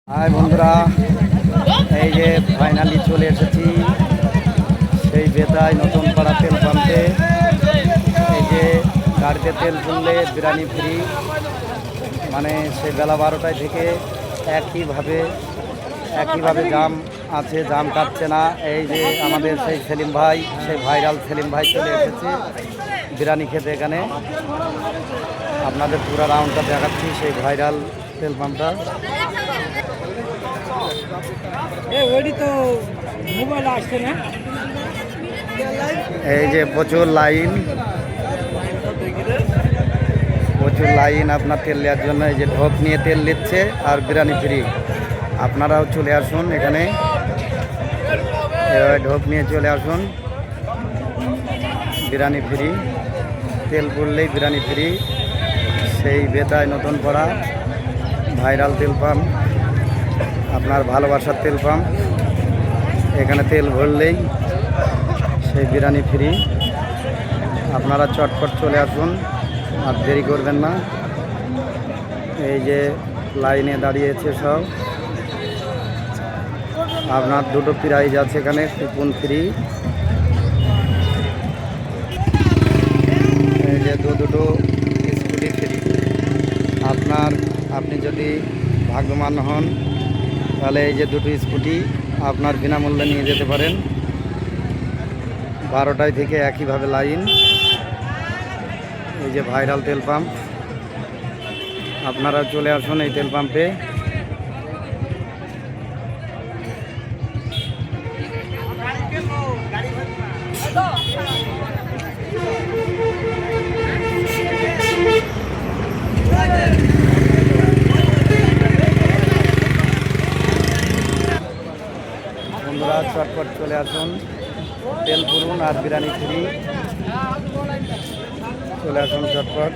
High বন্ধুরা, এই যে ফাইনালি চলে এসেছি সেই বেতায় নতুন পাড়া তেল পাম্পে। এই যে গাড়িতে তেল তুললে বিরিয়ানি ফ্রি, মানে সেই বেলা 12টায় থেকে একইভাবে জাম আছে, জাম কাটছে না। এই যে আমাদের সেই সেলিম ভাই, সেই ভাইরাল সেলিম ভাই চলে এসেছে বিরিয়ানি খেতে। এখানে আপনাদের পুরো রাউন্ডটা দেখাচ্ছি সেই ভাইরাল তেল পাম্পটা। এই যে প্রচুর লাইন আপনার তেল নেওয়ার জন্য। এই যে ঢোক নিয়ে তেল নিচ্ছে আর বিরিয়ানি ফ্রি। আপনারাও চলে আসুন এখানে, ঢোক নিয়ে চলে আসুন, বিরিয়ানি ফ্রি। তেল পড়লেই বিরিয়ানি ফ্রি। সেই বেতায় নতুন পড়া ভাইরাল তেল পাম্প, আপনার ভালোবাসার তেল পাম্প। এখানে তেল ভরলেই সেই বিরিয়ানি ফ্রি। আপনারা চটপট চলে আসুন, আর দেরি করবেন না। এই যে লাইনে দাঁড়িয়েছে সব, আপনার দুটো প্রাইজ আছে এখানে, কুপন ফ্রি। এই যে দুটো স্কুটি ফ্রি। আপনি যদি ভাগ্যবান হন তাহলে এই যে দুটো স্কুটি আপনার বিনামূল্যে নিয়ে যেতে পারেন। 12টায় থেকে একইভাবে লাইন। এই যে ভাইরাল তেল পাম্প, আপনারা চলে আসুন এই তেল পাম্পে। বন্ধুরা চটপট চলে আসুন, তেল পুরুন আর বিরিয়ানি ফ্রি। চলে আসুন চটপট।